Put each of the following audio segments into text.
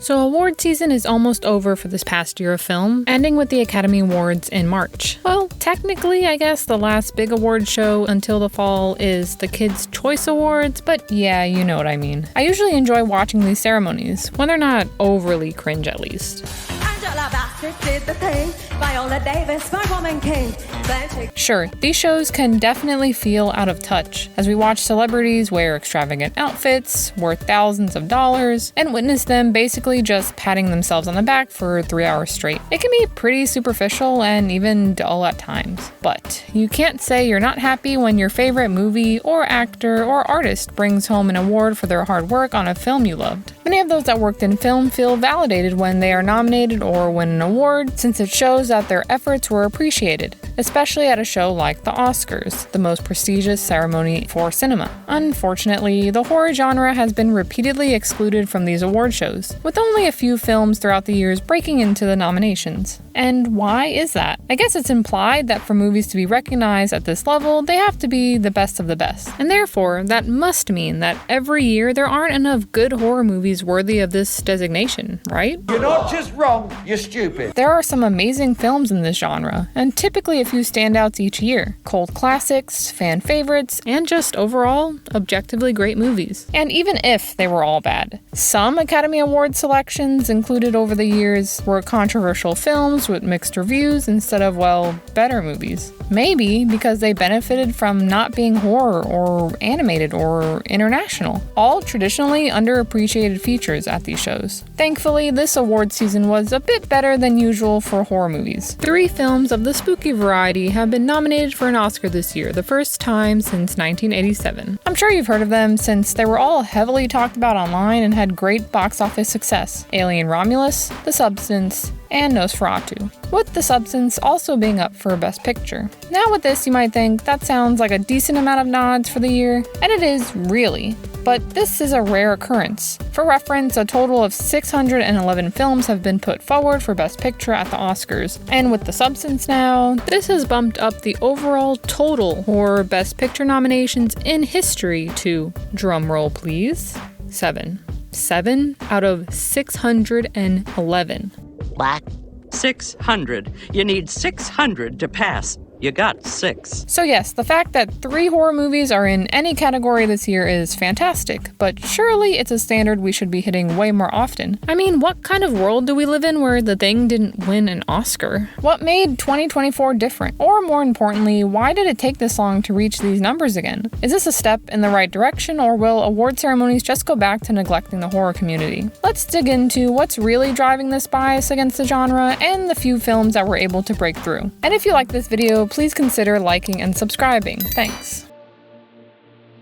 So award season is almost over for this past year of film, ending with the Academy Awards in March. Well, technically, I guess the last big award show until the fall is the Kids' Choice Awards, but yeah, you know what I mean. I usually enjoy watching these ceremonies, when they're not overly cringe at least. Sure, these shows can definitely feel out of touch as we watch celebrities wear extravagant outfits worth thousands of dollars and witness them basically just patting themselves on the back for 3 hours straight. It can be pretty superficial and even dull at times, but you can't say you're not happy when your favorite movie or actor or artist brings home an award for their hard work on a film you loved. Many of those that worked in film feel validated when they are nominated or win an award, since it shows that their efforts were appreciated, especially at a show like the Oscars, the most prestigious ceremony for cinema. Unfortunately, the horror genre has been repeatedly excluded from these award shows, with only a few films throughout the years breaking into the nominations. And why is that? I guess it's implied that for movies to be recognized at this level, they have to be the best of the best. And therefore, that must mean that every year there aren't enough good horror movies worthy of this designation, right? You're not just wrong, you're stupid. There are some amazing films in this genre, and typically a few standouts each year. Cult classics, fan favorites, and just overall, objectively great movies. And even if they were all bad, some Academy Award selections included over the years were controversial films with mixed reviews instead of, well, better movies. Maybe because they benefited from not being horror or animated or international, all traditionally underappreciated features at these shows. Thankfully, this award season was a bit better than usual for horror movies. 3 films of the spooky variety have been nominated for an Oscar this year, the first time since 1987. I'm sure you've heard of them since they were all heavily talked about online and had great box office success: Alien Romulus, The Substance, and Nosferatu, with The Substance also being up for Best Picture. Now with this, you might think that sounds like a decent amount of nods for the year, and it is really. But this is a rare occurrence. For reference, a total of 611 films have been put forward for Best Picture at the Oscars, and with The Substance now, this has bumped up the overall total for Best Picture nominations in history to, drumroll please, 7. 7 out of 611. Black. 600. You need 600 to pass. You got 6. So yes, the fact that 3 horror movies are in any category this year is fantastic, but surely it's a standard we should be hitting way more often. I mean, what kind of world do we live in where The Thing didn't win an Oscar? What made 2024 different? Or more importantly, why did it take this long to reach these numbers again? Is this a step in the right direction, or will award ceremonies just go back to neglecting the horror community? Let's dig into what's really driving this bias against the genre and the few films that were able to break through. And if you like this video, please consider liking and subscribing. Thanks.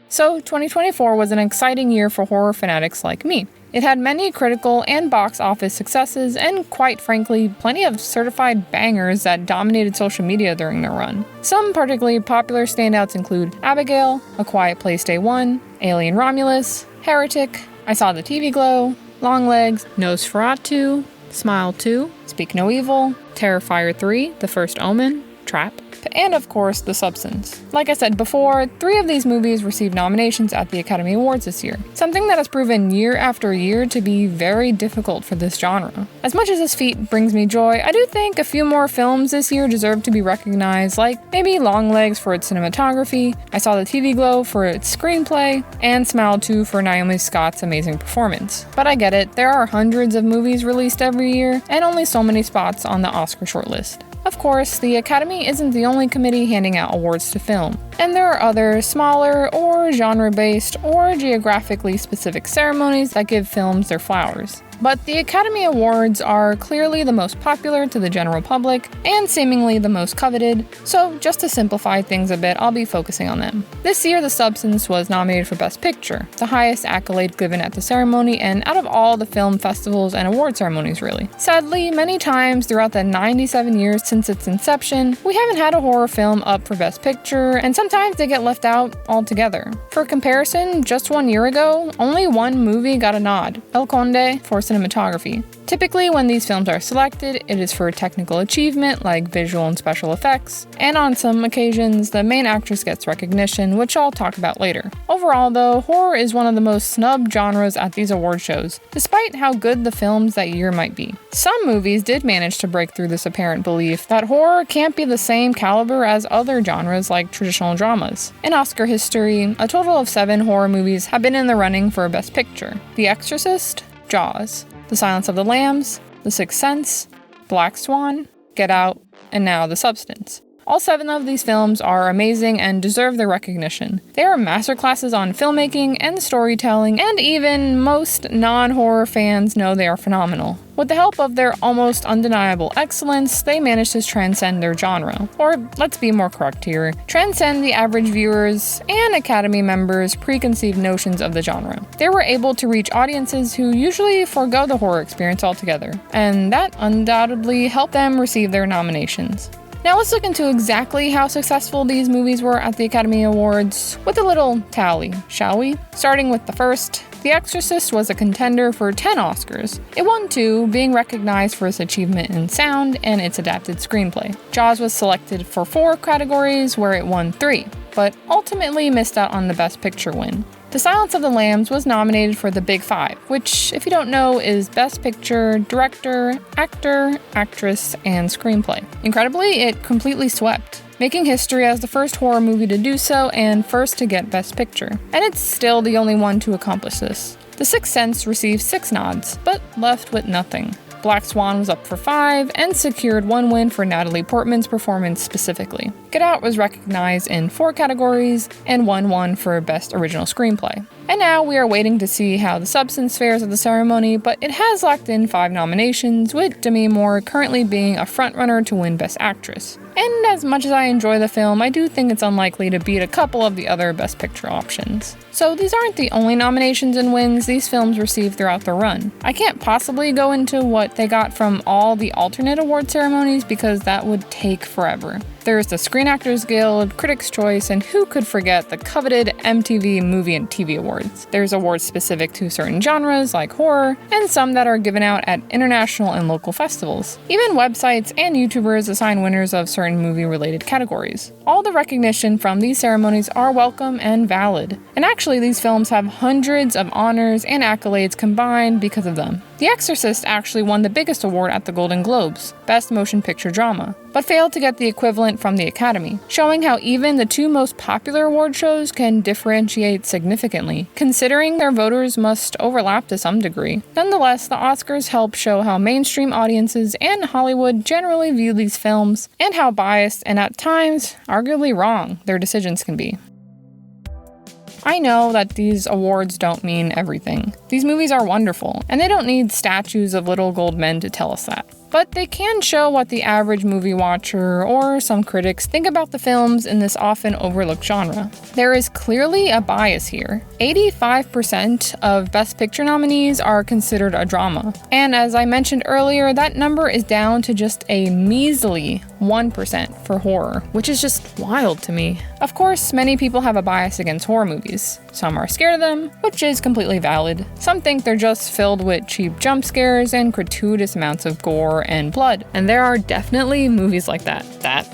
So, 2024 was an exciting year for horror fanatics like me. It had many critical and box office successes, and quite frankly, plenty of certified bangers that dominated social media during their run. Some particularly popular standouts include Abigail, A Quiet Place Day 1, Alien Romulus, Heretic, I Saw the TV Glow, Longlegs, Nosferatu, Smile 2, Speak No Evil, Terrifier 3, The First Omen, Trap, and of course, The Substance. Like I said before, 3 of these movies received nominations at the Academy Awards this year, something that has proven year after year to be very difficult for this genre. As much as this feat brings me joy, I do think a few more films this year deserve to be recognized, like maybe Longlegs for its cinematography, I Saw the TV Glow for its screenplay, and Smile 2 for Naomi Scott's amazing performance. But I get it, there are hundreds of movies released every year, and only so many spots on the Oscar shortlist. Of course, the Academy isn't the only committee handing out awards to film, and there are other smaller or genre-based or geographically specific ceremonies that give films their flowers. But the Academy Awards are clearly the most popular to the general public and seemingly the most coveted, so just to simplify things a bit, I'll be focusing on them. This year, The Substance was nominated for Best Picture, the highest accolade given at the ceremony and out of all the film festivals and award ceremonies, really. Sadly, many times throughout the 97 years since its inception, we haven't had a horror film up for Best Picture, and sometimes they get left out altogether. For comparison, just 1 year ago, only one movie got a nod, El Conde for cinematography. Typically, when these films are selected, it is for technical achievement like visual and special effects, and on some occasions, the main actress gets recognition, which I'll talk about later. Overall, though, horror is one of the most snubbed genres at these award shows, despite how good the films that year might be. Some movies did manage to break through this apparent belief that horror can't be the same caliber as other genres like traditional dramas. In Oscar history, a total of 7 horror movies have been in the running for Best Picture: The Exorcist, Jaws, The Silence of the Lambs, The Sixth Sense, Black Swan, Get Out, and now The Substance. All 7 of these films are amazing and deserve their recognition. They are masterclasses on filmmaking and storytelling, and even most non-horror fans know they are phenomenal. With the help of their almost undeniable excellence, they managed to transcend their genre. Or, let's be more correct here, transcend the average viewers and Academy members' preconceived notions of the genre. They were able to reach audiences who usually forego the horror experience altogether, and that undoubtedly helped them receive their nominations. Now let's look into exactly how successful these movies were at the Academy Awards with a little tally, shall we? Starting with the first, The Exorcist was a contender for 10 Oscars. It won 2, being recognized for its achievement in sound and its adapted screenplay. Jaws was selected for 4 categories, where it won 3, but ultimately missed out on the Best Picture win. The Silence of the Lambs was nominated for the Big Five, which, if you don't know, is Best Picture, Director, Actor, Actress, and Screenplay. Incredibly, it completely swept, making history as the first horror movie to do so and first to get Best Picture. And it's still the only one to accomplish this. The Sixth Sense received 6 nods, but left with nothing. Black Swan was up for 5 and secured 1 win for Natalie Portman's performance specifically. Get Out was recognized in 4 categories and won 1 for Best Original Screenplay. And now we are waiting to see how The Substance fares at the ceremony, but it has locked in 5 nominations, with Demi Moore currently being a frontrunner to win Best Actress. And as much as I enjoy the film, I do think it's unlikely to beat a couple of the other Best Picture options. So these aren't the only nominations and wins these films received throughout their run. I can't possibly go into what they got from all the alternate award ceremonies because that would take forever. There's the Screen Actors Guild, Critics' Choice, and who could forget the coveted MTV Movie and TV Awards. There's awards specific to certain genres like horror, and some that are given out at international and local festivals. Even websites and YouTubers assign winners of certain movie-related categories. All the recognition from these ceremonies are welcome and valid. And actually, these films have hundreds of honors and accolades combined because of them. The Exorcist actually won the biggest award at the Golden Globes, Best Motion Picture Drama, but failed to get the equivalent from the Academy, showing how even the 2 most popular award shows can differentiate significantly, considering their voters must overlap to some degree. Nonetheless, the Oscars help show how mainstream audiences and Hollywood generally view these films, and how biased and at times, arguably wrong, their decisions can be. I know that these awards don't mean everything. These movies are wonderful, and they don't need statues of little gold men to tell us that. But they can show what the average movie watcher or some critics think about the films in this often overlooked genre. There is clearly a bias here. 85% of Best Picture nominees are considered a drama. And as I mentioned earlier, that number is down to just a measly 1% for horror, which is just wild to me. Of course, many people have a bias against horror movies. Some are scared of them, which is completely valid. Some think they're just filled with cheap jump scares and gratuitous amounts of gore and blood. And there are definitely movies like that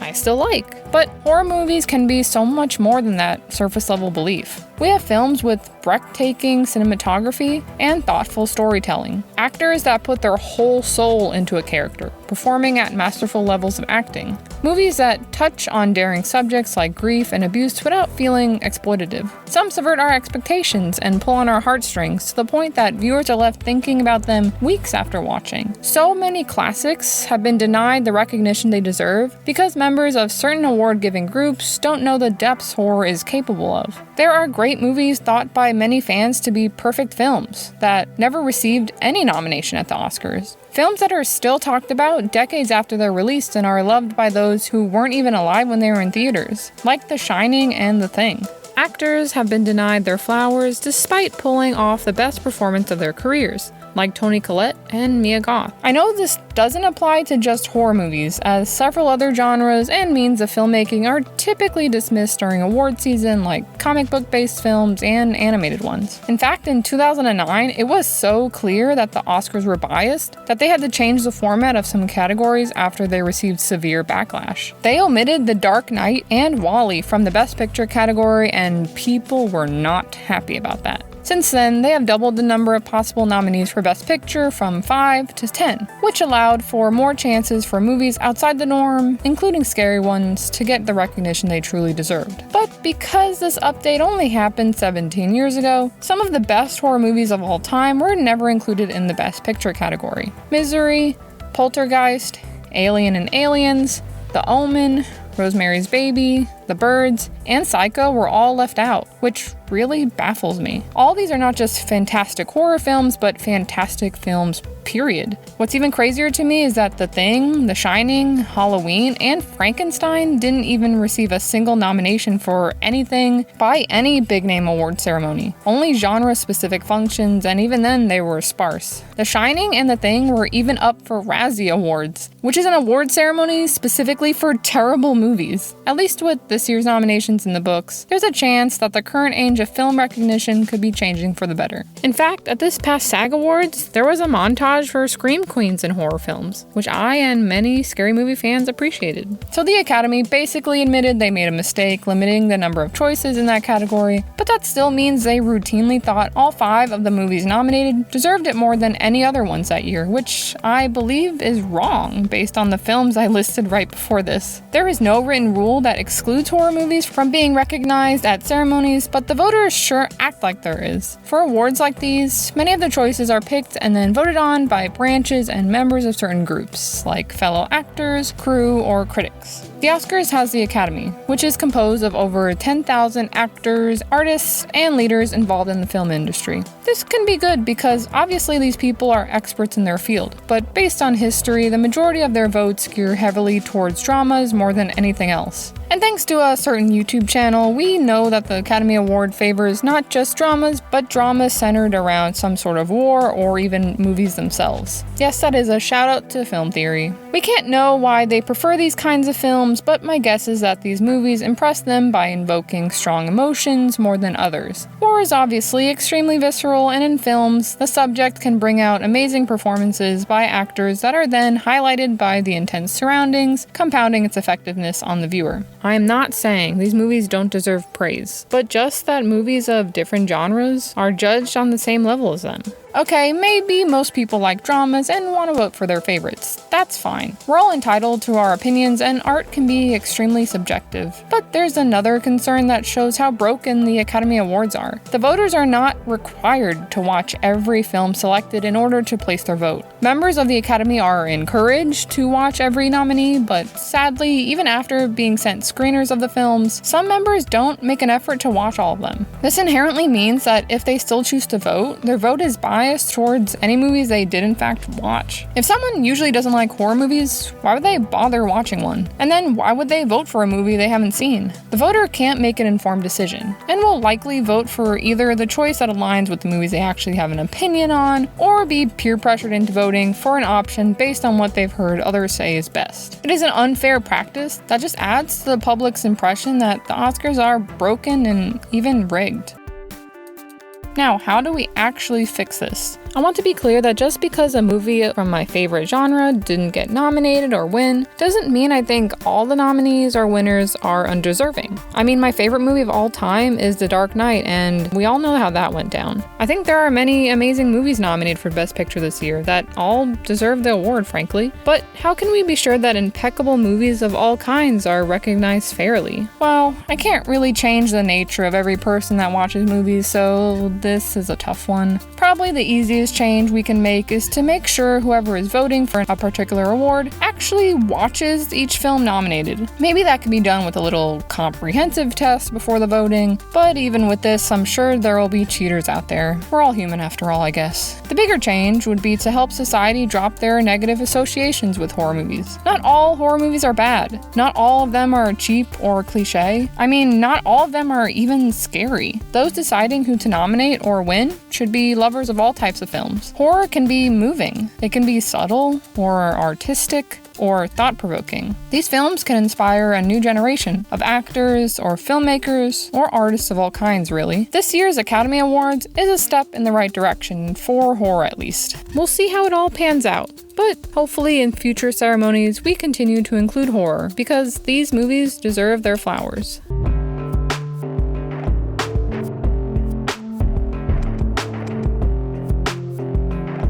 I still like. But horror movies can be so much more than that surface level belief. We have films with breathtaking cinematography and thoughtful storytelling. Actors that put their whole soul into a character, performing at masterful levels of acting. Movies that touch on daring subjects like grief and abuse without feeling exploitative. Some subvert our expectations and pull on our heartstrings to the point that viewers are left thinking about them weeks after watching. So many classics have been denied the recognition they deserve because members of certain award-giving groups don't know the depths horror is capable of. There are great movies thought by many fans to be perfect films that never received any nomination at the Oscars. Films that are still talked about decades after they're released and are loved by those who weren't even alive when they were in theaters, like The Shining and The Thing. Actors have been denied their flowers despite pulling off the best performance of their careers. like Toni Collette and Mia Goth. I know this doesn't apply to just horror movies, as several other genres and means of filmmaking are typically dismissed during award season, like comic book-based films and animated ones. In fact, in 2009, it was so clear that the Oscars were biased that they had to change the format of some categories after they received severe backlash. They omitted The Dark Knight and WALL-E from the Best Picture category, and people were not happy about that. Since then, they have doubled the number of possible nominees for Best Picture from 5 to 10, which allowed for more chances for movies outside the norm, including scary ones, to get the recognition they truly deserved. But because this update only happened 17 years ago, some of the best horror movies of all time were never included in the Best Picture category. Misery, Poltergeist, Alien and Aliens, The Omen, Rosemary's Baby, The Birds, and Psycho were all left out, which really baffles me. All these are not just fantastic horror films, but fantastic films, period. What's even crazier to me is that The Thing, The Shining, Halloween, and Frankenstein didn't even receive a single nomination for anything by any big-name award ceremony. Only genre-specific functions, and even then they were sparse. The Shining and The Thing were even up for Razzie Awards, which is an award ceremony specifically for terrible movies. At least with this year's nominations in the books, there's a chance that the current age of film recognition could be changing for the better. In fact, at this past SAG Awards, there was a montage for Scream Queens in horror films, which I and many scary movie fans appreciated. So the Academy basically admitted they made a mistake limiting the number of choices in that category, but that still means they routinely thought all 5 of the movies nominated deserved it more than any other ones that year, which I believe is wrong based on the films I listed right before this. There is no written rule that excludes horror movies from being recognized at ceremonies, but the voters sure act like there is. For awards like these, many of the choices are picked and then voted on by branches and members of certain groups, like fellow actors, crew, or critics. The Oscars has the Academy, which is composed of over 10,000 actors, artists, and leaders involved in the film industry. This can be good because obviously these people are experts in their field, but based on history, the majority of their votes gear heavily towards dramas more than anything else. And thanks to a certain YouTube channel, we know that the Academy Award favors not just dramas, but dramas centered around some sort of war or even movies themselves. Yes, that is a shout out to film theory. We can't know why they prefer these kinds of films, but my guess is that these movies impress them by invoking strong emotions more than others. War is obviously extremely visceral, and in films, the subject can bring out amazing performances by actors that are then highlighted by the intense surroundings, compounding its effectiveness on the viewer. I am not saying these movies don't deserve praise, but just that movies of different genres are judged on the same level as them. Okay, maybe most people like dramas and want to vote for their favorites. That's fine. We're all entitled to our opinions, and art can be extremely subjective. But there's another concern that shows how broken the Academy Awards are. The voters are not required to watch every film selected in order to place their vote. Members of the Academy are encouraged to watch every nominee, but sadly, even after being sent screeners of the films, some members don't make an effort to watch all of them. This inherently means that if they still choose to vote, their vote is biased towards any movies they did in fact watch. If someone usually doesn't like horror movies, why would they bother watching one? And then why would they vote for a movie they haven't seen? The voter can't make an informed decision, and will likely vote for either the choice that aligns with the movies they actually have an opinion on, or be peer pressured into voting for an option based on what they've heard others say is best. It is an unfair practice that just adds to the public's impression that the Oscars are broken and even rigged. Now, how do we actually fix this? I want to be clear that just because a movie from my favorite genre didn't get nominated or win, doesn't mean I think all the nominees or winners are undeserving. I mean, my favorite movie of all time is The Dark Knight, and we all know how that went down. I think there are many amazing movies nominated for Best Picture this year that all deserve the award, frankly. But how can we be sure that impeccable movies of all kinds are recognized fairly? Well, I can't really change the nature of every person that watches movies, so this is a tough one. Probably the easiest change we can make is to make sure whoever is voting for a particular award actually watches each film nominated. Maybe that can be done with a little comprehensive test before the voting, but even with this, I'm sure there will be cheaters out there. We're all human after all, I guess. The bigger change would be to help society drop their negative associations with horror movies. Not all horror movies are bad. Not all of them are cheap or cliche. I mean, not all of them are even scary. Those deciding who to nominate or win should be lovers of all types of films films. Horror can be moving. It can be subtle, or artistic, or thought-provoking. These films can inspire a new generation of actors, or filmmakers, or artists of all kinds, really. This year's Academy Awards is a step in the right direction, for horror at least. We'll see how it all pans out, but hopefully in future ceremonies we continue to include horror, because these movies deserve their flowers.